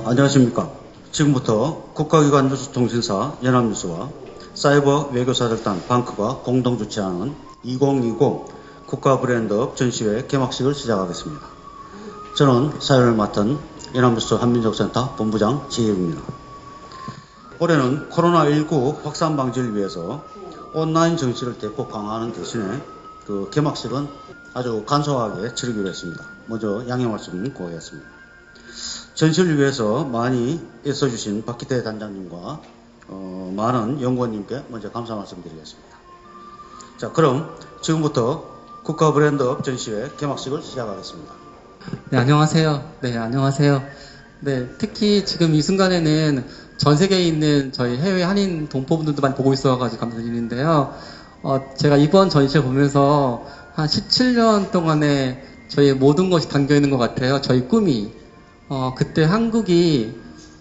안녕하십니까. 지금부터 국가기관 뉴스통신사 연합뉴스와 사이버 외교사절단 방크가 공동 주최하는 2020 국가브랜드업 전시회 개막식을 시작하겠습니다. 저는 사회를 맡은 연합뉴스 한민족센터 본부장 지혜입니다. 올해는 코로나19 확산 방지를 위해서 온라인 정시를 대폭 강화하는 대신에 개막식은 아주 간소하게 치르기로 했습니다. 먼저 양해 말씀 구하겠습니다. 전시를 위해서 많이 애써주신 박기태 단장님과 많은 연구원님께 먼저 감사 말씀드리겠습니다. 자, 그럼 지금부터 국가브랜드업 전시회 개막식을 시작하겠습니다. 네, 안녕하세요. 네, 특히 지금 이 순간에는 전 세계에 있는 저희 해외 한인 동포분들도 많이 보고 있어가지고 감사드리는데요. 제가 이번 전시회 보면서 한 17년 동안에 저희 모든 것이 담겨 있는 것 같아요. 저희 꿈이. 그때 한국이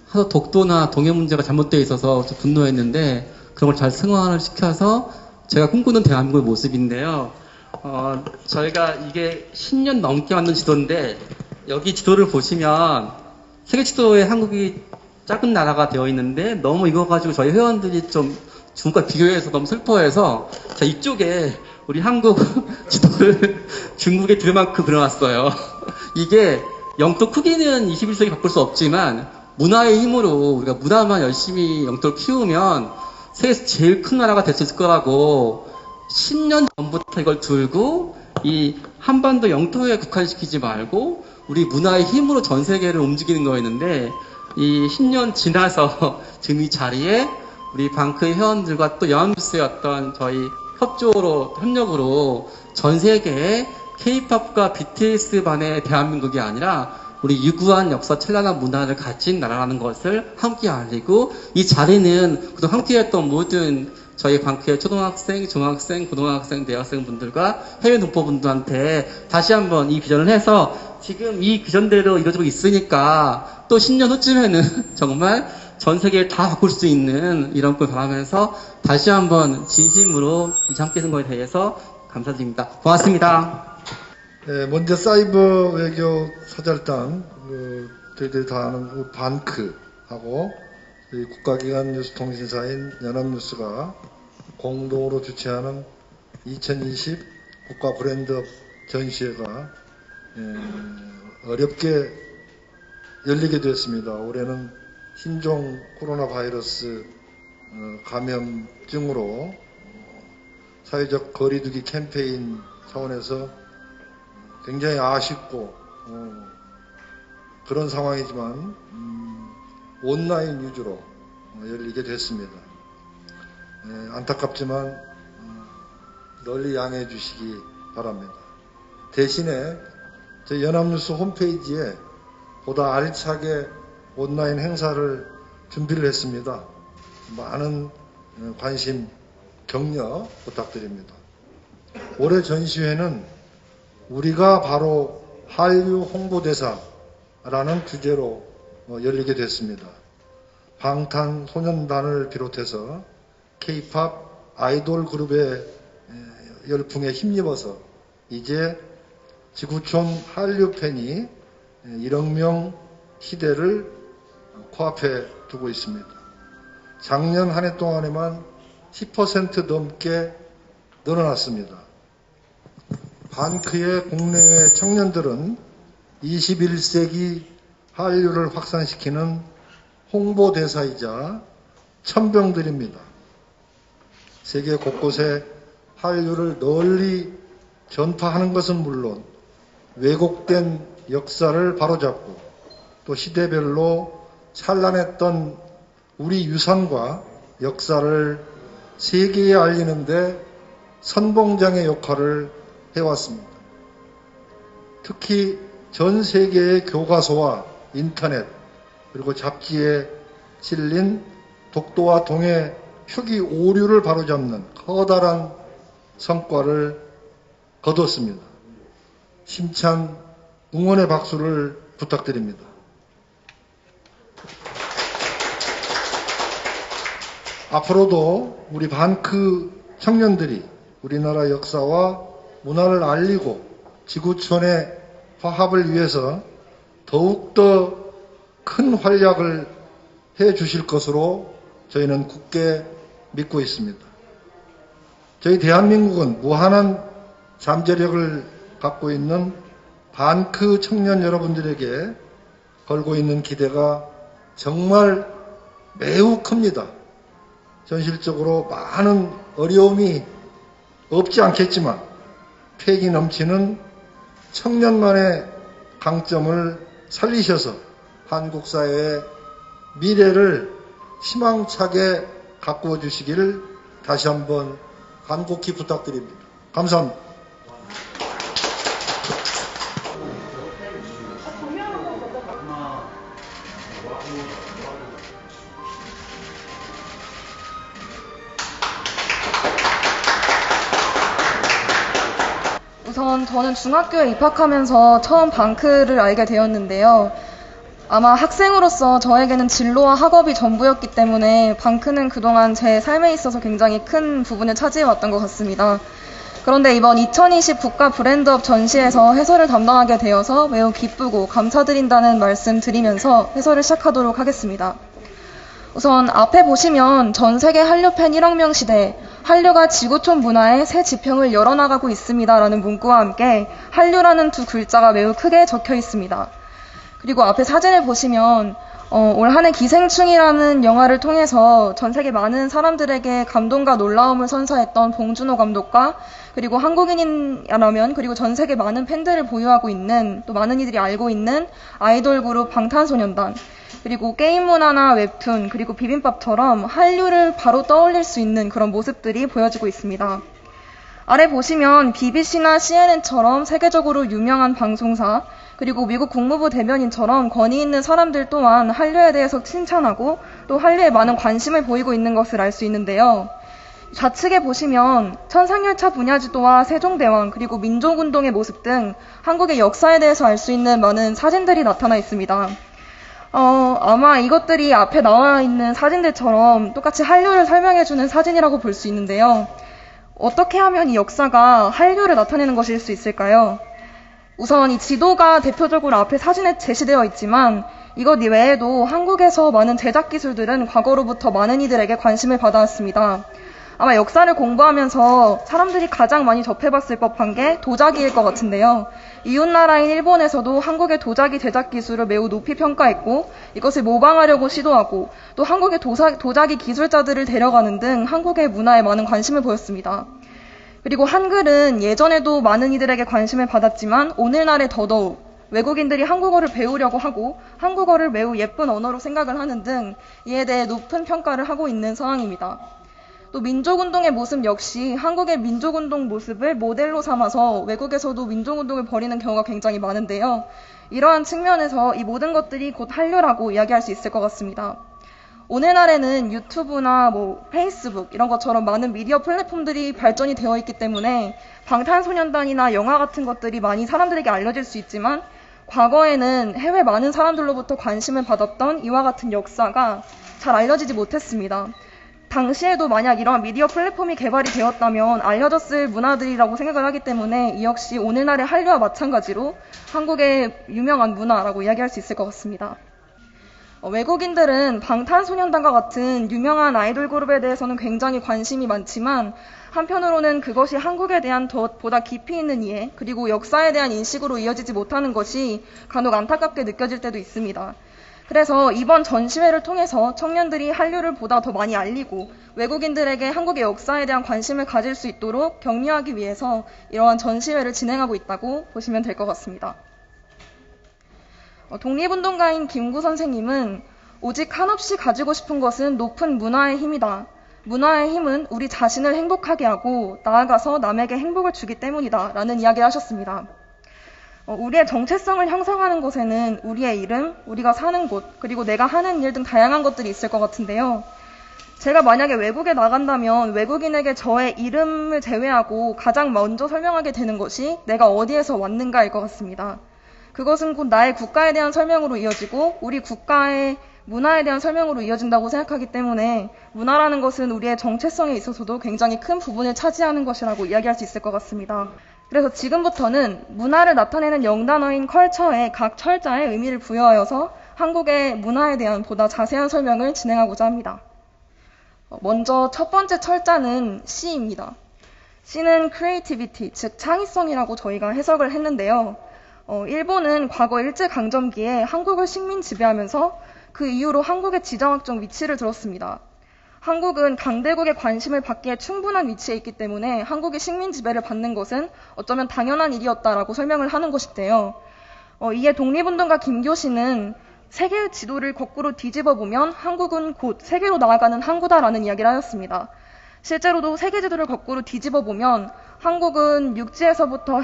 하도 독도나 동해 문제가 잘못되어 있어서 좀 분노했는데 그런 걸 잘 승화를 시켜서 제가 꿈꾸는 대한민국의 모습인데요. 저희가 이게 10년 넘게 만든 지도인데 여기 지도를 보시면 세계 지도에 한국이 작은 나라가 되어 있는데 너무 이거 가지고 저희 회원들이 좀 중국과 비교해서 너무 슬퍼해서 자 이쪽에 우리 한국 지도를 중국에 들만큼 그려놨어요. 이게 영토 크기는 21세기 바꿀 수 없지만 문화의 힘으로 우리가 문화만 열심히 영토를 키우면 세계에서 제일 큰 나라가 될 수 있을 거라고 10년 전부터 이걸 들고 이 한반도 영토에 국한시키지 말고 우리 문화의 힘으로 전 세계를 움직이는 거였는데 이 10년 지나서 지금 이 자리에 우리 방크의 회원들과 또 연합뉴스의 어떤 저희 협력으로 전 세계에 K-팝과 BTS 반의 대한민국이 아니라 우리 유구한 역사 찬란한 문화를 가진 나라라는 것을 함께 알리고 이 자리는 그동안 함께했던 모든 저희 방크의 초등학생, 중학생, 고등학생, 대학생 분들과 해외 동포분들한테 다시 한번 이 비전을 해서 지금 이 비전대로 이루어지고 있으니까 또 10년 후쯤에는 정말 전 세계를 다 바꿀 수 있는 이런 꿈을 바라면서 다시 한번 진심으로 함께 쓴 것에 대해서 감사드립니다. 고맙습니다. 네, 먼저 사이버 외교 사절단, 저희들이 다 아는 반크하고 국가기관 뉴스통신사인 연합뉴스가 공동으로 주최하는 2020 국가브랜드업 전시회가 어렵게 열리게 되었습니다. 올해는 신종 코로나 바이러스 감염증으로 사회적 거리두기 캠페인 차원에서 굉장히 아쉽고 그런 상황이지만 온라인 위주로 열리게 됐습니다. 안타깝지만 널리 양해해 주시기 바랍니다. 대신에 저희 연합뉴스 홈페이지에 보다 알차게 온라인 행사를 준비를 했습니다. 많은 관심, 격려 부탁드립니다. 올해 전시회는 우리가 바로 한류 홍보대사라는 주제로 열리게 됐습니다. 방탄소년단을 비롯해서 K-팝 아이돌 그룹의 열풍에 힘입어서 이제 지구촌 한류 팬이 1억 명 시대를 코앞에 두고 있습니다. 작년 한 해 동안에만 10% 넘게 늘어났습니다. 반크의 국내외 청년들은 21세기 한류를 확산시키는 홍보대사이자 천병들입니다. 세계 곳곳에 한류를 널리 전파하는 것은 물론 왜곡된 역사를 바로잡고 또 시대별로 찬란했던 우리 유산과 역사를 세계에 알리는데 선봉장의 역할을 해왔습니다. 특히 전 세계의 교과서와 인터넷 그리고 잡지에 실린 독도와 동해 표기 오류를 바로잡는 커다란 성과를 거뒀습니다. 심찬 응원의 박수를 부탁드립니다. 앞으로도 우리 반크 청년들이 우리나라 역사와 문화를 알리고 지구촌의 화합을 위해서 더욱더 큰 활약을 해 주실 것으로 저희는 굳게 믿고 있습니다. 저희 대한민국은 무한한 잠재력을 갖고 있는 반크 청년 여러분들에게 걸고 있는 기대가 정말 매우 큽니다. 현실적으로 많은 어려움이 없지 않겠지만 패기 넘치는 청년만의 강점을 살리셔서 한국 사회의 미래를 희망차게 가꾸어 주시기를 다시 한번 간곡히 부탁드립니다. 감사합니다. 우선 저는 중학교에 입학하면서 처음 방크를 알게 되었는데요. 아마 학생으로서 저에게는 진로와 학업이 전부였기 때문에 방크는 그동안 제 삶에 있어서 굉장히 큰 부분을 차지해왔던 것 같습니다. 그런데 이번 2020 국가 브랜드업 전시에서 해설을 담당하게 되어서 매우 기쁘고 감사드린다는 말씀 드리면서 해설을 시작하도록 하겠습니다. 우선 앞에 보시면 전 세계 한류 팬 1억 명 시대, 한류가 지구촌 문화의 새 지평을 열어나가고 있습니다 라는 문구와 함께 한류라는 두 글자가 매우 크게 적혀 있습니다. 그리고 앞에 사진을 보시면 올 한 해 기생충이라는 영화를 통해서 전 세계 많은 사람들에게 감동과 놀라움을 선사했던 봉준호 감독과 그리고 한국인이라면 그리고 전 세계 많은 팬들을 보유하고 있는 또 많은 이들이 알고 있는 아이돌 그룹 방탄소년단 그리고 게임 문화나 웹툰 그리고 비빔밥처럼 한류를 바로 떠올릴 수 있는 그런 모습들이 보여지고 있습니다. 아래 보시면 BBC나 CNN처럼 세계적으로 유명한 방송사 그리고 미국 국무부 대변인처럼 권위 있는 사람들 또한 한류에 대해서 칭찬하고 또 한류에 많은 관심을 보이고 있는 것을 알 수 있는데요. 좌측에 보시면 천상열차 분야지도와 세종대왕 그리고 민족운동의 모습 등 한국의 역사에 대해서 알 수 있는 많은 사진들이 나타나 있습니다. 아마 이것들이 앞에 나와 있는 사진들처럼 똑같이 한류를 설명해주는 사진이라고 볼 수 있는데요. 어떻게 하면 이 역사가 한류를 나타내는 것일 수 있을까요? 우선 이 지도가 대표적으로 앞에 사진에 제시되어 있지만 이것 이외에도 한국에서 많은 제작 기술들은 과거로부터 많은 이들에게 관심을 받아왔습니다. 아마 역사를 공부하면서 사람들이 가장 많이 접해봤을 법한 게 도자기일 것 같은데요. 이웃나라인 일본에서도 한국의 도자기 제작 기술을 매우 높이 평가했고 이것을 모방하려고 시도하고 또 한국의 도자기 기술자들을 데려가는 등 한국의 문화에 많은 관심을 보였습니다. 그리고 한글은 예전에도 많은 이들에게 관심을 받았지만 오늘날에 더더욱 외국인들이 한국어를 배우려고 하고 한국어를 매우 예쁜 언어로 생각을 하는 등 이에 대해 높은 평가를 하고 있는 상황입니다. 또 민족운동의 모습 역시 한국의 민족운동 모습을 모델로 삼아서 외국에서도 민족운동을 벌이는 경우가 굉장히 많은데요. 이러한 측면에서 이 모든 것들이 곧 한류라고 이야기할 수 있을 것 같습니다. 오늘날에는 유튜브나 페이스북 이런 것처럼 많은 미디어 플랫폼들이 발전이 되어 있기 때문에 방탄소년단이나 영화 같은 것들이 많이 사람들에게 알려질 수 있지만 과거에는 해외 많은 사람들로부터 관심을 받았던 이와 같은 역사가 잘 알려지지 못했습니다. 당시에도 만약 이러한 미디어 플랫폼이 개발이 되었다면 알려졌을 문화들이라고 생각을 하기 때문에 이 역시 오늘날의 한류와 마찬가지로 한국의 유명한 문화라고 이야기할 수 있을 것 같습니다. 외국인들은 방탄소년단과 같은 유명한 아이돌 그룹에 대해서는 굉장히 관심이 많지만 한편으로는 그것이 한국에 대한 보다 깊이 있는 이해 그리고 역사에 대한 인식으로 이어지지 못하는 것이 간혹 안타깝게 느껴질 때도 있습니다. 그래서 이번 전시회를 통해서 청년들이 한류를 보다 더 많이 알리고 외국인들에게 한국의 역사에 대한 관심을 가질 수 있도록 격려하기 위해서 이러한 전시회를 진행하고 있다고 보시면 될 것 같습니다. 독립운동가인 김구 선생님은 오직 한없이 가지고 싶은 것은 높은 문화의 힘이다. 문화의 힘은 우리 자신을 행복하게 하고 나아가서 남에게 행복을 주기 때문이다 라는 이야기를 하셨습니다. 우리의 정체성을 형성하는 곳에는 우리의 이름, 우리가 사는 곳, 그리고 내가 하는 일 등 다양한 것들이 있을 것 같은데요. 제가 만약에 외국에 나간다면 외국인에게 저의 이름을 제외하고 가장 먼저 설명하게 되는 것이 내가 어디에서 왔는가일 것 같습니다. 그것은 곧 나의 국가에 대한 설명으로 이어지고 우리 국가의 문화에 대한 설명으로 이어진다고 생각하기 때문에 문화라는 것은 우리의 정체성에 있어서도 굉장히 큰 부분을 차지하는 것이라고 이야기할 수 있을 것 같습니다. 그래서 지금부터는 문화를 나타내는 영단어인 컬처에 각 철자의 의미를 부여하여서 한국의 문화에 대한 보다 자세한 설명을 진행하고자 합니다. 먼저 첫 번째 철자는 C입니다. C는 creativity, 즉 창의성이라고 저희가 해석을 했는데요. 일본은 과거 일제강점기에 한국을 식민 지배하면서 그 이후로 한국의 지정학적 위치를 들었습니다. 한국은 강대국의 관심을 받기에 충분한 위치에 있기 때문에 한국이 식민 지배를 받는 것은 어쩌면 당연한 일이었다라고 설명을 하는 것인데요. 이에 독립운동가 김교신은 세계의 지도를 거꾸로 뒤집어 보면 한국은 곧 세계로 나아가는 항구다라는 이야기를 하였습니다. 실제로도 세계 지도를 거꾸로 뒤집어 보면 한국은 육지에서부터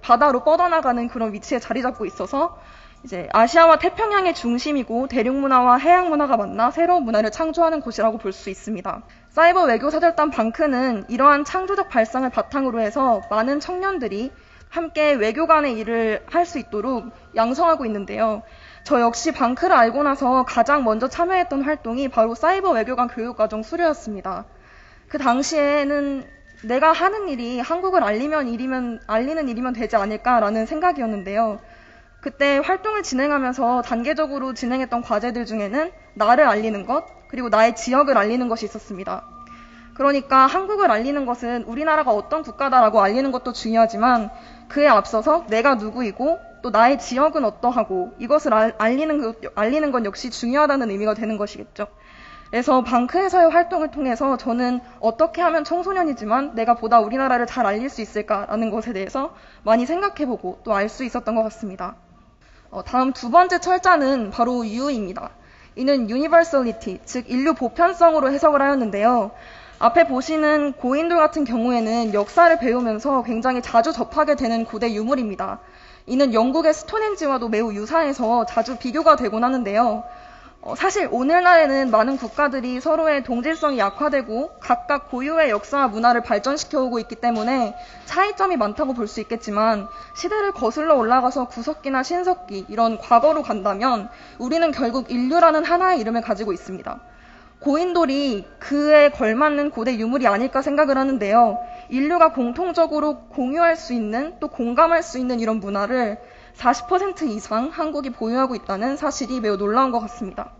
바다로 뻗어나가는 그런 위치에 자리 잡고 있어서 이제 아시아와 태평양의 중심이고 대륙문화와 해양문화가 만나 새로운 문화를 창조하는 곳이라고 볼 수 있습니다. 사이버 외교사절단 방크는 이러한 창조적 발상을 바탕으로 해서 많은 청년들이 함께 외교 간의 일을 할 수 있도록 양성하고 있는데요. 저 역시 방크를 알고 나서 가장 먼저 참여했던 활동이 바로 사이버 외교관 교육과정 수료였습니다. 그 당시에는 내가 하는 일이 한국을 알리는 일이면 되지 않을까라는 생각이었는데요. 그때 활동을 진행하면서 단계적으로 진행했던 과제들 중에는 나를 알리는 것, 그리고 나의 지역을 알리는 것이 있었습니다. 그러니까 한국을 알리는 것은 우리나라가 어떤 국가다라고 알리는 것도 중요하지만 그에 앞서서 내가 누구이고 또 나의 지역은 어떠하고 이것을 알리는 건 역시 중요하다는 의미가 되는 것이겠죠. 그래서 방크에서의 활동을 통해서 저는 어떻게 하면 청소년이지만 내가 보다 우리나라를 잘 알릴 수 있을까라는 것에 대해서 많이 생각해보고 또 알 수 있었던 것 같습니다. 다음 두 번째 철자는 바로 U입니다. 이는 Universality, 즉 인류 보편성으로 해석을 하였는데요. 앞에 보시는 고인돌 같은 경우에는 역사를 배우면서 굉장히 자주 접하게 되는 고대 유물입니다. 이는 영국의 스톤헨지와도 매우 유사해서 자주 비교가 되곤 하는데요. 사실 오늘날에는 많은 국가들이 서로의 동질성이 약화되고 각각 고유의 역사와 문화를 발전시켜오고 있기 때문에 차이점이 많다고 볼 수 있겠지만 시대를 거슬러 올라가서 구석기나 신석기 이런 과거로 간다면 우리는 결국 인류라는 하나의 이름을 가지고 있습니다. 고인돌이 그에 걸맞는 고대 유물이 아닐까 생각을 하는데요. 인류가 공통적으로 공유할 수 있는 또 공감할 수 있는 이런 문화를 40% 이상 한국이 보유하고 있다는 사실이 매우 놀라운 것 같습니다.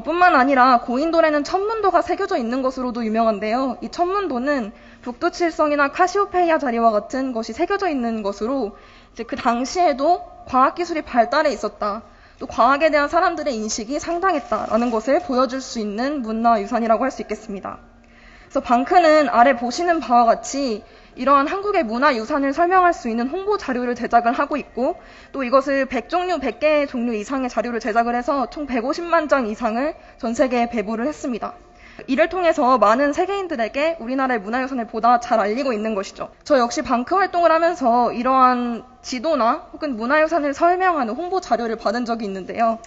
뿐만 아니라 고인돌에는 천문도가 새겨져 있는 것으로도 유명한데요. 이 천문도는 북두칠성이나 카시오페이아 자리와 같은 것이 새겨져 있는 것으로 이제 그 당시에도 과학기술이 발달해 있었다. 또 과학에 대한 사람들의 인식이 상당했다라는 것을 보여줄 수 있는 문화유산이라고 할 수 있겠습니다. 그래서 방크는 아래 보시는 바와 같이 이러한 한국의 문화유산을 설명할 수 있는 홍보 자료를 제작을 하고 있고 또 이것을 100개 종류 이상의 자료를 제작을 해서 총 150만 장 이상을 전 세계에 배부를 했습니다. 이를 통해서 많은 세계인들에게 우리나라의 문화유산을 보다 잘 알리고 있는 것이죠. 저 역시 방크 활동을 하면서 이러한 지도나 혹은 문화유산을 설명하는 홍보 자료를 받은 적이 있는데요.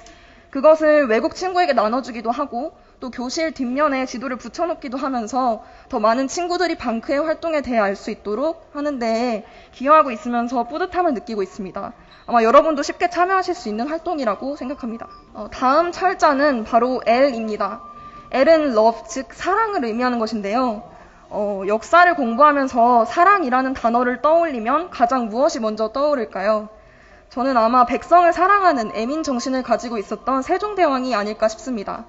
그것을 외국 친구에게 나눠주기도 하고 또 교실 뒷면에 지도를 붙여놓기도 하면서 더 많은 친구들이 방크의 활동에 대해 알 수 있도록 하는데 기여하고 있으면서 뿌듯함을 느끼고 있습니다. 아마 여러분도 쉽게 참여하실 수 있는 활동이라고 생각합니다. 다음 철자는 바로 L입니다. L은 love, 즉 사랑을 의미하는 것인데요. 역사를 공부하면서 사랑이라는 단어를 떠올리면 가장 무엇이 먼저 떠오를까요? 저는 아마 백성을 사랑하는 애민 정신을 가지고 있었던 세종대왕이 아닐까 싶습니다.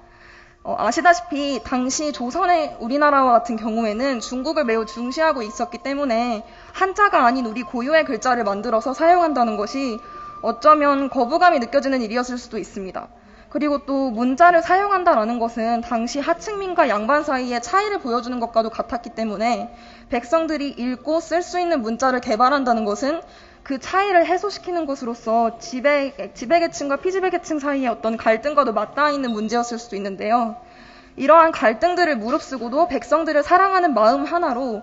아시다시피 당시 조선의 우리나라와 같은 경우에는 중국을 매우 중시하고 있었기 때문에 한자가 아닌 우리 고유의 글자를 만들어서 사용한다는 것이 어쩌면 거부감이 느껴지는 일이었을 수도 있습니다. 그리고 또 문자를 사용한다라는 것은 당시 하층민과 양반 사이의 차이를 보여주는 것과도 같았기 때문에 백성들이 읽고 쓸 수 있는 문자를 개발한다는 것은 그 차이를 해소시키는 것으로서 지배계층과 피지배계층 사이의 어떤 갈등과도 맞닿아 있는 문제였을 수도 있는데요. 이러한 갈등들을 무릅쓰고도 백성들을 사랑하는 마음 하나로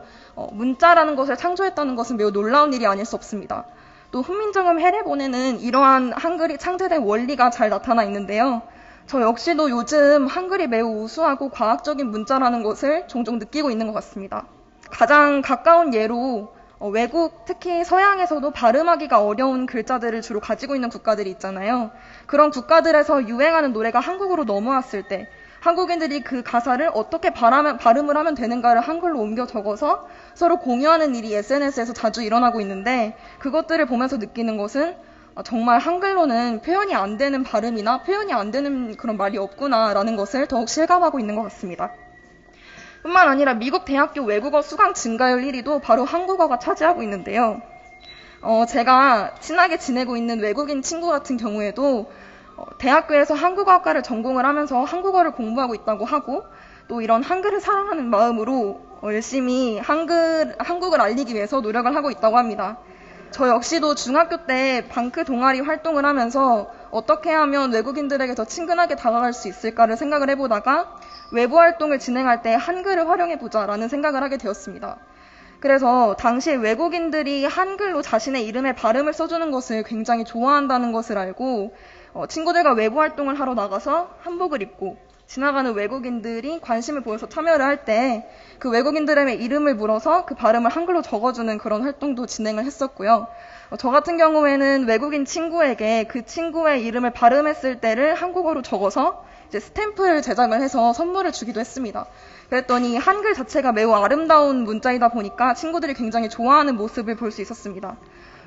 문자라는 것을 창조했다는 것은 매우 놀라운 일이 아닐 수 없습니다. 또 훈민정음 해례본에는 이러한 한글이 창제된 원리가 잘 나타나 있는데요. 저 역시도 요즘 한글이 매우 우수하고 과학적인 문자라는 것을 종종 느끼고 있는 것 같습니다. 가장 가까운 예로 외국, 특히 서양에서도 발음하기가 어려운 글자들을 주로 가지고 있는 국가들이 있잖아요. 그런 국가들에서 유행하는 노래가 한국으로 넘어왔을 때 한국인들이 그 가사를 어떻게 발음을 하면 되는가를 한글로 옮겨 적어서 서로 공유하는 일이 SNS에서 자주 일어나고 있는데 그것들을 보면서 느끼는 것은 정말 한글로는 표현이 안 되는 발음이나 표현이 안 되는 그런 말이 없구나라는 것을 더욱 실감하고 있는 것 같습니다. 뿐만 아니라 미국 대학교 외국어 수강 증가율 1위도 바로 한국어가 차지하고 있는데요. 제가 친하게 지내고 있는 외국인 친구 같은 경우에도 대학교에서 한국어학과를 전공을 하면서 한국어를 공부하고 있다고 하고 또 이런 한글을 사랑하는 마음으로 열심히 한국을 알리기 위해서 노력을 하고 있다고 합니다. 저 역시도 중학교 때 방크 동아리 활동을 하면서 어떻게 하면 외국인들에게 더 친근하게 다가갈 수 있을까를 생각을 해보다가 외부 활동을 진행할 때 한글을 활용해보자라는 생각을 하게 되었습니다. 그래서 당시에 외국인들이 한글로 자신의 이름의 발음을 써주는 것을 굉장히 좋아한다는 것을 알고 친구들과 외부 활동을 하러 나가서 한복을 입고 지나가는 외국인들이 관심을 보여서 참여를 할 때 그 외국인들의 이름을 물어서 그 발음을 한글로 적어주는 그런 활동도 진행을 했었고요. 저 같은 경우에는 외국인 친구에게 그 친구의 이름을 발음했을 때를 한국어로 적어서 이제 스탬프를 제작을 해서 선물을 주기도 했습니다. 그랬더니 한글 자체가 매우 아름다운 문자이다 보니까 친구들이 굉장히 좋아하는 모습을 볼 수 있었습니다.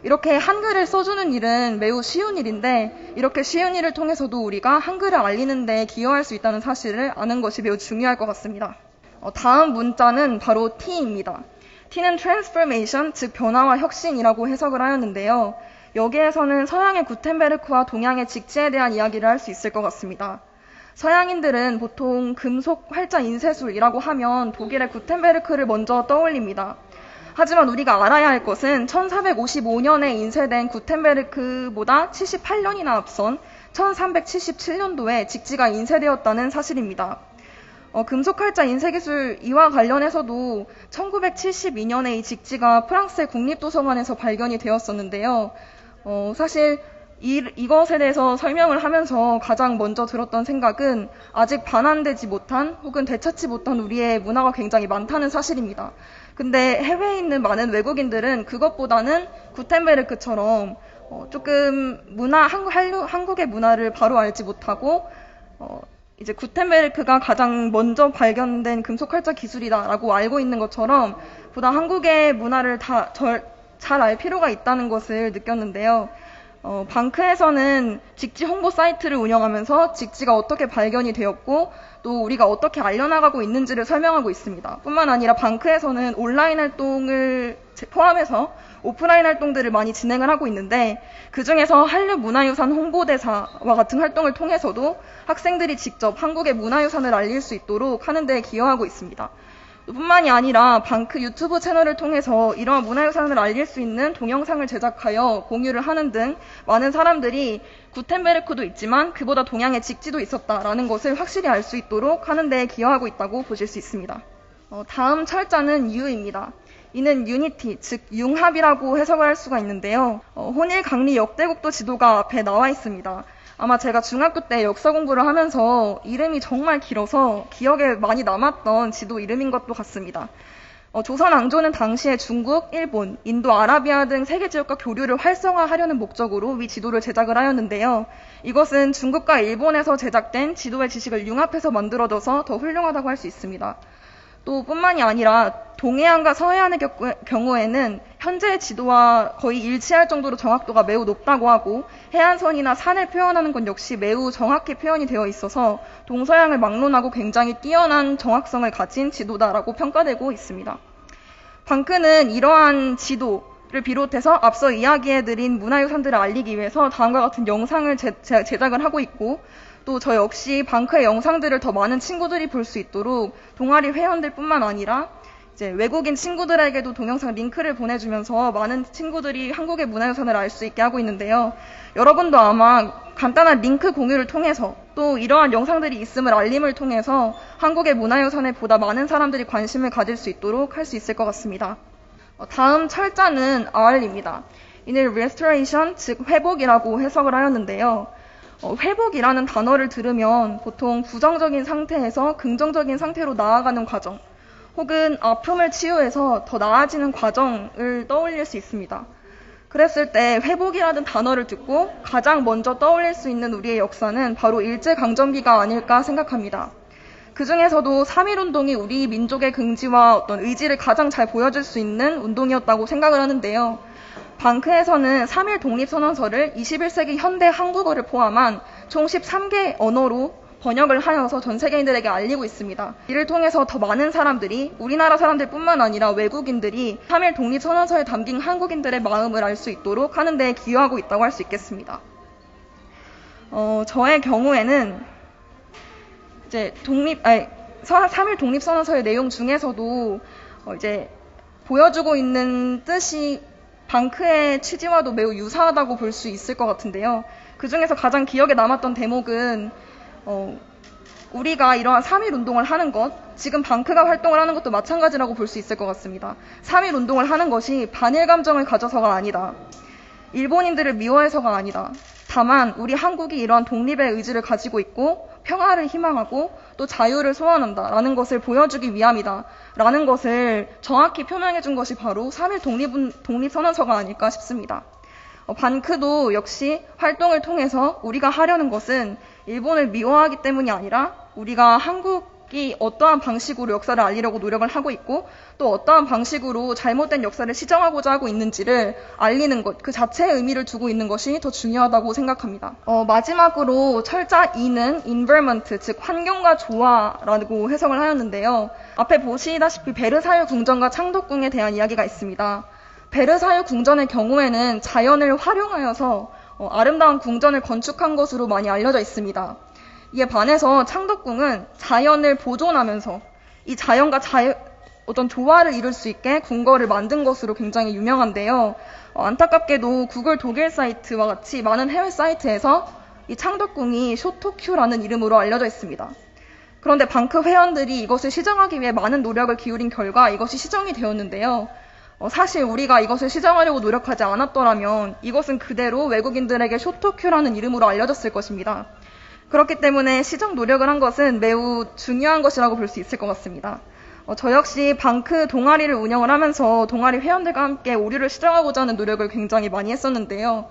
이렇게 한글을 써주는 일은 매우 쉬운 일인데 이렇게 쉬운 일을 통해서도 우리가 한글을 알리는 데 기여할 수 있다는 사실을 아는 것이 매우 중요할 것 같습니다. 다음 문자는 바로 T입니다. T는 transformation, 즉 변화와 혁신이라고 해석을 하였는데요. 여기에서는 서양의 구텐베르크와 동양의 직지에 대한 이야기를 할 수 있을 것 같습니다. 서양인들은 보통 금속 활자 인쇄술이라고 하면 독일의 구텐베르크를 먼저 떠올립니다. 하지만 우리가 알아야 할 것은 1455년에 인쇄된 구텐베르크보다 78년이나 앞선 1377년도에 직지가 인쇄되었다는 사실입니다. 금속활자 인쇄기술 이와 관련해서도 1972년에 이 직지가 프랑스의 국립도서관에서 발견이 되었었는데요. 사실 이것에 대해서 설명을 하면서 가장 먼저 들었던 생각은 아직 반환되지 못한 혹은 되찾지 못한 우리의 문화가 굉장히 많다는 사실입니다. 근데 해외에 있는 많은 외국인들은 그것보다는 구텐베르크처럼 조금 한국의 문화를 바로 알지 못하고 이제 구텐베르크가 가장 먼저 발견된 금속활자 기술이다라고 알고 있는 것처럼 보다 한국의 문화를 잘 알 필요가 있다는 것을 느꼈는데요. 방크에서는 직지 홍보 사이트를 운영하면서 직지가 어떻게 발견이 되었고 또 우리가 어떻게 알려나가고 있는지를 설명하고 있습니다. 뿐만 아니라 방크에서는 온라인 활동을 포함해서 오프라인 활동들을 많이 진행을 하고 있는데 그중에서 한류문화유산 홍보대사와 같은 활동을 통해서도 학생들이 직접 한국의 문화유산을 알릴 수 있도록 하는 데 기여하고 있습니다. 뿐만이 아니라 방크 유튜브 채널을 통해서 이러한 문화유산을 알릴 수 있는 동영상을 제작하여 공유를 하는 등 많은 사람들이 구텐베르크도 있지만 그보다 동양의 직지도 있었다라는 것을 확실히 알 수 있도록 하는 데 기여하고 있다고 보실 수 있습니다. 다음 철자는 U입니다. 이는 유니티, 즉 융합이라고 해석을 할 수가 있는데요. 혼일 강리 역대국도 지도가 앞에 나와 있습니다. 아마 제가 중학교 때 역사 공부를 하면서 이름이 정말 길어서 기억에 많이 남았던 지도 이름인 것도 같습니다. 조선 왕조는 당시에 중국, 일본, 인도, 아라비아 등 세계 지역과 교류를 활성화하려는 목적으로 위 지도를 제작을 하였는데요. 이것은 중국과 일본에서 제작된 지도의 지식을 융합해서 만들어져서 더 훌륭하다고 할 수 있습니다. 또 뿐만이 아니라 동해안과 서해안의 경우에는 현재의 지도와 거의 일치할 정도로 정확도가 매우 높다고 하고 해안선이나 산을 표현하는 것 역시 매우 정확히 표현이 되어 있어서 동서양을 막론하고 굉장히 뛰어난 정확성을 가진 지도다라고 평가되고 있습니다. 방크는 이러한 지도를 비롯해서 앞서 이야기해드린 문화유산들을 알리기 위해서 다음과 같은 영상을 제작을 하고 있고 또 저 역시 방크의 영상들을 더 많은 친구들이 볼 수 있도록 동아리 회원들뿐만 아니라 이제 외국인 친구들에게도 동영상 링크를 보내주면서 많은 친구들이 한국의 문화유산을 알 수 있게 하고 있는데요. 여러분도 아마 간단한 링크 공유를 통해서 또 이러한 영상들이 있음을 알림을 통해서 한국의 문화유산에 보다 많은 사람들이 관심을 가질 수 있도록 할 수 있을 것 같습니다. 다음 철자는 R입니다. 이는 restoration, 즉 회복이라고 해석을 하였는데요. 회복이라는 단어를 들으면 보통 부정적인 상태에서 긍정적인 상태로 나아가는 과정 혹은 아픔을 치유해서 더 나아지는 과정을 떠올릴 수 있습니다. 그랬을 때 회복이라는 단어를 듣고 가장 먼저 떠올릴 수 있는 우리의 역사는 바로 일제강점기가 아닐까 생각합니다. 그 중에서도 3.1운동이 우리 민족의 긍지와 어떤 의지를 가장 잘 보여줄 수 있는 운동이었다고 생각을 하는데요. 방크에서는 3.1 독립선언서를 21세기 현대 한국어를 포함한 총 13개 언어로 번역을 하여서 전 세계인들에게 알리고 있습니다. 이를 통해서 더 많은 사람들이, 우리나라 사람들뿐만 아니라 외국인들이 3.1 독립선언서에 담긴 한국인들의 마음을 알 수 있도록 하는 데 기여하고 있다고 할 수 있겠습니다. 저의 경우에는 이제 3.1 독립선언서의 내용 중에서도 이제 보여주고 있는 뜻이 방크의 취지와도 매우 유사하다고 볼 수 있을 것 같은데요. 그 중에서 가장 기억에 남았던 대목은 우리가 이러한 3.1 운동을 하는 것, 지금 방크가 활동을 하는 것도 마찬가지라고 볼 수 있을 것 같습니다. 3.1 운동을 하는 것이 반일 감정을 가져서가 아니다. 일본인들을 미워해서가 아니다. 다만 우리 한국이 이러한 독립의 의지를 가지고 있고 평화를 희망하고 또 자유를 소원한다 라는 것을 보여주기 위함이다 라는 것을 정확히 표명해 준 것이 바로 3.1 독립선언서가 아닐까 싶습니다. 방크도 역시 활동을 통해서 우리가 하려는 것은 일본을 미워하기 때문이 아니라 우리가 한국이 어떠한 방식으로 역사를 알리려고 노력을 하고 있고 또 어떠한 방식으로 잘못된 역사를 시정하고자 하고 있는지를 알리는 것, 그 자체의 의미를 두고 있는 것이 더 중요하다고 생각합니다. 마지막으로 철자 2는 environment, 즉 환경과 조화라고 해석을 하였는데요. 앞에 보시다시피 베르사유 궁전과 창덕궁에 대한 이야기가 있습니다. 베르사유 궁전의 경우에는 자연을 활용하여서 아름다운 궁전을 건축한 것으로 많이 알려져 있습니다. 이에 반해서 창덕궁은 자연을 보존하면서 이 자연과 어떤 조화를 이룰 수 있게 궁궐을 만든 것으로 굉장히 유명한데요. 안타깝게도 구글 독일 사이트와 같이 많은 해외 사이트에서 이 창덕궁이 쇼토큐라는 이름으로 알려져 있습니다. 그런데 방크 회원들이 이것을 시정하기 위해 많은 노력을 기울인 결과 이것이 시정이 되었는데요. 사실 우리가 이것을 시정하려고 노력하지 않았더라면 이것은 그대로 외국인들에게 쇼토큐라는 이름으로 알려졌을 것입니다. 그렇기 때문에 시정 노력을 한 것은 매우 중요한 것이라고 볼 수 있을 것 같습니다. 저 역시 방크 동아리를 운영을 하면서 동아리 회원들과 함께 오류를 시정하고자 하는 노력을 굉장히 많이 했었는데요.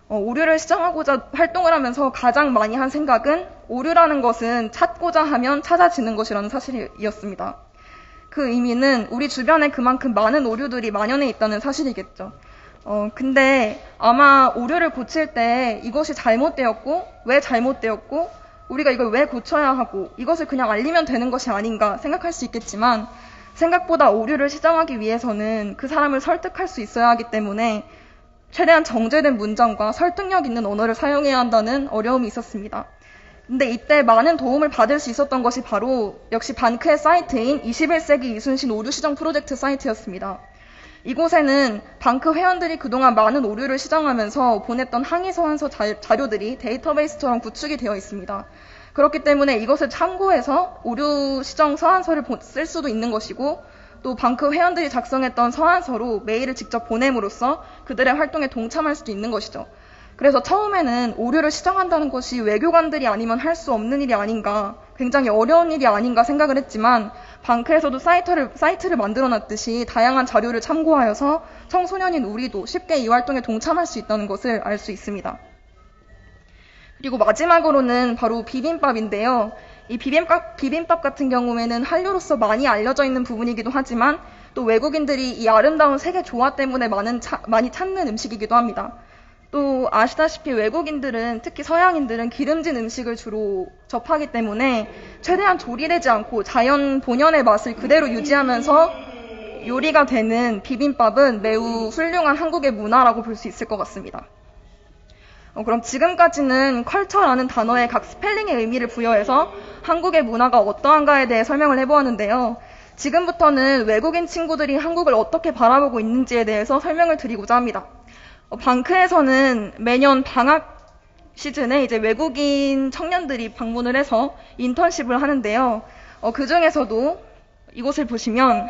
오류를 시정하고자 활동을 하면서 가장 많이 한 생각은 오류라는 것은 찾고자 하면 찾아지는 것이라는 사실이었습니다. 그 의미는 우리 주변에 그만큼 많은 오류들이 만연해 있다는 사실이겠죠. 근데 아마 오류를 고칠 때 이것이 잘못되었고 왜 잘못되었고 우리가 이걸 왜 고쳐야 하고 이것을 그냥 알리면 되는 것이 아닌가 생각할 수 있겠지만 생각보다 오류를 시정하기 위해서는 그 사람을 설득할 수 있어야 하기 때문에 최대한 정제된 문장과 설득력 있는 언어를 사용해야 한다는 어려움이 있었습니다. 근데 이때 많은 도움을 받을 수 있었던 것이 바로 역시 방크의 사이트인 21세기 이순신 오류 시정 프로젝트 사이트였습니다. 이곳에는 방크 회원들이 그동안 많은 오류를 시정하면서 보냈던 항의 소환서 자료들이 데이터베이스처럼 구축이 되어 있습니다. 그렇기 때문에 이것을 참고해서 오류 시정 서한서를 쓸 수도 있는 것이고 또 방크 회원들이 작성했던 서한서로 메일을 직접 보냄으로써 그들의 활동에 동참할 수도 있는 것이죠. 그래서 처음에는 오류를 시정한다는 것이 외교관들이 아니면 할 수 없는 일이 아닌가, 굉장히 어려운 일이 아닌가 생각을 했지만 방크에서도 사이트를 만들어놨듯이 다양한 자료를 참고하여서 청소년인 우리도 쉽게 이 활동에 동참할 수 있다는 것을 알 수 있습니다. 그리고 마지막으로는 바로 비빔밥인데요. 이 비빔밥 같은 경우에는 한류로서 많이 알려져 있는 부분이기도 하지만 또 외국인들이 이 아름다운 세계 조화 때문에 많이 찾는 음식이기도 합니다. 또 아시다시피 외국인들은 특히 서양인들은 기름진 음식을 주로 접하기 때문에 최대한 조리되지 않고 자연 본연의 맛을 그대로 유지하면서 요리가 되는 비빔밥은 매우 훌륭한 한국의 문화라고 볼 수 있을 것 같습니다. 그럼 지금까지는 컬처라는 단어의 각 스펠링의 의미를 부여해서 한국의 문화가 어떠한가에 대해 설명을 해보았는데요. 지금부터는 외국인 친구들이 한국을 어떻게 바라보고 있는지에 대해서 설명을 드리고자 합니다. 방크에서는 매년 방학 시즌에 이제 외국인 청년들이 방문을 해서 인턴십을 하는데요. 그 중에서도 이곳을 보시면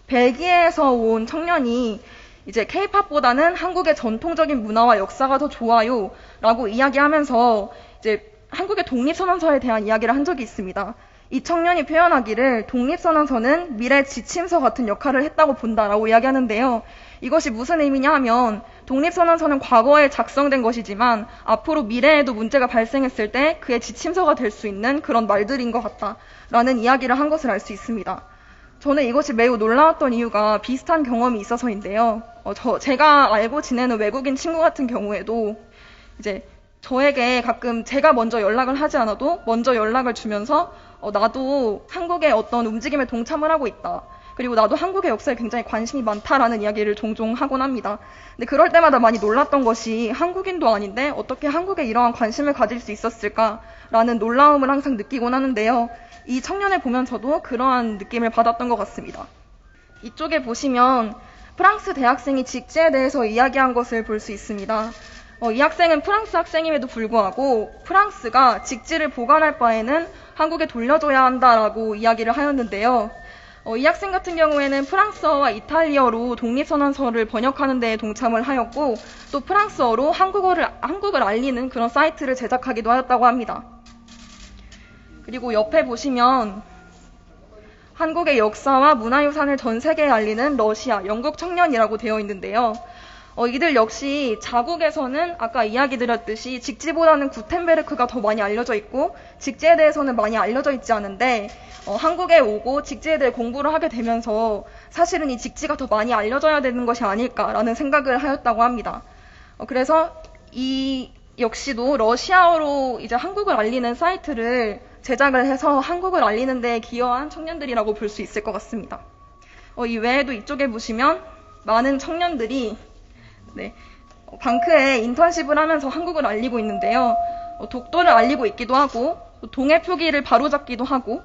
벨기에에서 온 청년이 이제 K-팝보다는 한국의 전통적인 문화와 역사가 더 좋아요 라고 이야기하면서 이제 한국의 독립선언서에 대한 이야기를 한 적이 있습니다. 이 청년이 표현하기를 독립선언서는 미래 지침서 같은 역할을 했다고 본다라고 이야기하는데요. 이것이 무슨 의미냐 하면 독립선언서는 과거에 작성된 것이지만 앞으로 미래에도 문제가 발생했을 때 그의 지침서가 될 수 있는 그런 말들인 것 같다라는 이야기를 한 것을 알 수 있습니다. 저는 이것이 매우 놀라웠던 이유가 비슷한 경험이 있어서인데요. 제가 알고 지내는 외국인 친구 같은 경우에도 이제 저에게 가끔 제가 먼저 연락을 하지 않아도 먼저 연락을 주면서 나도 한국의 어떤 움직임에 동참을 하고 있다. 그리고 나도 한국의 역사에 굉장히 관심이 많다라는 이야기를 종종 하곤 합니다. 근데 그럴 때마다 많이 놀랐던 것이 한국인도 아닌데 어떻게 한국에 이러한 관심을 가질 수 있었을까라는 놀라움을 항상 느끼곤 하는데요. 이 청년을 보면서도 그러한 느낌을 받았던 것 같습니다. 이쪽에 보시면 프랑스 대학생이 직지에 대해서 이야기한 것을 볼 수 있습니다. 이 학생은 프랑스 학생임에도 불구하고 프랑스가 직지를 보관할 바에는 한국에 돌려줘야 한다라고 이야기를 하였는데요. 이 학생 같은 경우에는 프랑스어와 이탈리아어로 독립선언서를 번역하는 데 동참을 하였고 또 프랑스어로 한국을 알리는 그런 사이트를 제작하기도 하였다고 합니다. 그리고 옆에 보시면 한국의 역사와 문화유산을 전 세계에 알리는 러시아, 영국 청년이라고 되어 있는데요. 이들 역시 자국에서는 아까 이야기 드렸듯이 직지보다는 구텐베르크가 더 많이 알려져 있고 직지에 대해서는 많이 알려져 있지 않은데 한국에 오고 직지에 대해 공부를 하게 되면서 사실은 이 직지가 더 많이 알려져야 되는 것이 아닐까라는 생각을 하였다고 합니다. 그래서 이 역시도 러시아어로 이제 한국을 알리는 사이트를 제작을 해서 한국을 알리는 데 기여한 청년들이라고 볼 수 있을 것 같습니다. 이 외에도 이쪽에 보시면 많은 청년들이 방크에 인턴십을 하면서 한국을 알리고 있는데요. 독도를 알리고 있기도 하고 동해 표기를 바로잡기도 하고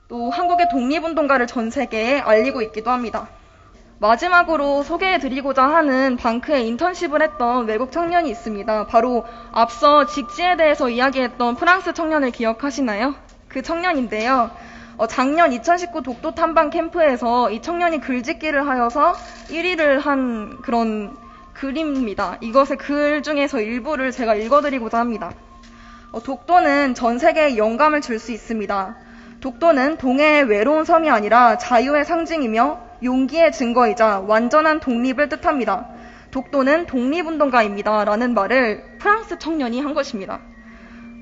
또 한국의 독립운동가를 전 세계에 알리고 있기도 합니다. 마지막으로 소개해드리고자 하는 방크에 인턴십을 했던 외국 청년이 있습니다. 바로 앞서 직지에 대해서 이야기했던 프랑스 청년을 기억하시나요? 그 청년인데요. 작년 2019 독도 탐방 캠프에서 이 청년이 글짓기를 하여서 1위를 한 그런 글입니다. 이것의 글 중에서 일부를 제가 읽어드리고자 합니다. 독도는 전 세계에 영감을 줄 수 있습니다. 독도는 동해의 외로운 섬이 아니라 자유의 상징이며 용기의 증거이자 완전한 독립을 뜻합니다. 독도는 독립운동가입니다. 라는 말을 프랑스 청년이 한 것입니다.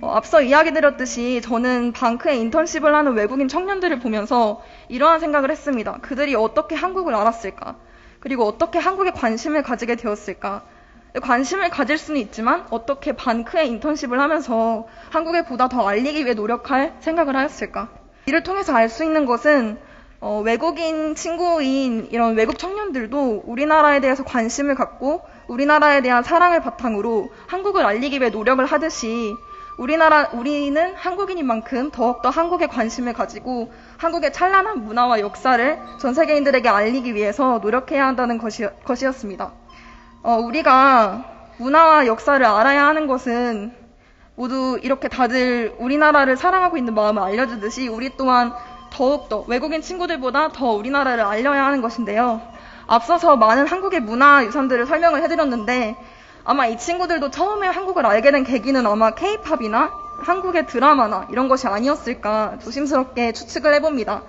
앞서 이야기 드렸듯이 저는 방크에 인턴십을 하는 외국인 청년들을 보면서 이러한 생각을 했습니다. 그들이 어떻게 한국을 알았을까? 그리고 어떻게 한국에 관심을 가지게 되었을까? 관심을 가질 수는 있지만 어떻게 방크에 인턴십을 하면서 한국에 보다 더 알리기 위해 노력할 생각을 하였을까? 이를 통해서 알 수 있는 것은 외국인 친구인 이런 외국 청년들도 우리나라에 대해서 관심을 갖고 우리나라에 대한 사랑을 바탕으로 한국을 알리기 위해 노력을 하듯이 우리는 한국인인 만큼 더욱더 한국에 관심을 가지고 한국의 찬란한 문화와 역사를 전 세계인들에게 알리기 위해서 노력해야 한다는 것이었습니다. 우리가 문화와 역사를 알아야 하는 것은 모두 이렇게 다들 우리나라를 사랑하고 있는 마음을 알려주듯이 우리 또한 더욱더 외국인 친구들보다 더 우리나라를 알려야 하는 것인데요. 앞서서 많은 한국의 문화유산들을 설명을 해드렸는데 아마 이 친구들도 처음에 한국을 알게 된 계기는 아마 K-팝이나 한국의 드라마나 이런 것이 아니었을까 조심스럽게 추측을 해봅니다.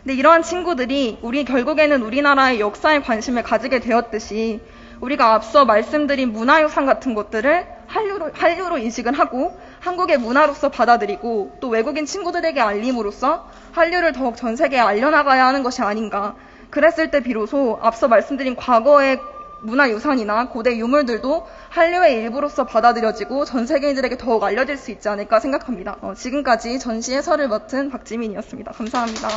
근데 이러한 친구들이 결국에는 우리나라의 역사에 관심을 가지게 되었듯이 우리가 앞서 말씀드린 문화유산 같은 것들을 한류로 인식을 하고 한국의 문화로서 받아들이고 또 외국인 친구들에게 알림으로써 한류를 더욱 전 세계에 알려나가야 하는 것이 아닌가. 그랬을 때 비로소 앞서 말씀드린 과거의 문화유산이나 고대 유물들도 한류의 일부로서 받아들여지고 전 세계인들에게 더욱 알려질 수 있지 않을까 생각합니다. 지금까지 전시 해설을 맡은 박지민이었습니다. 감사합니다.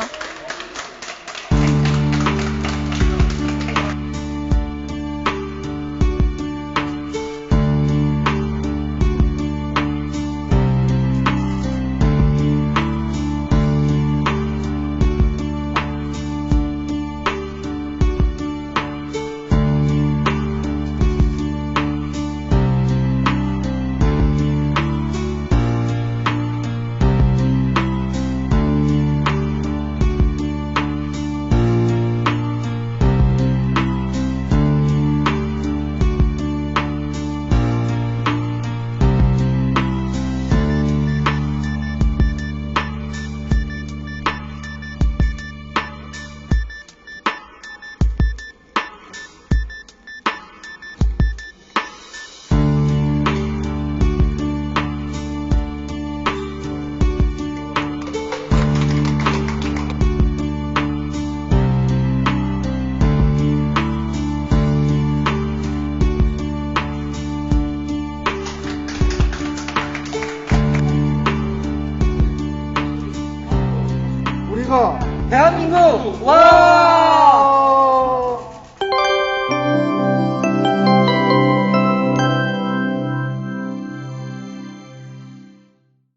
대한민국 와!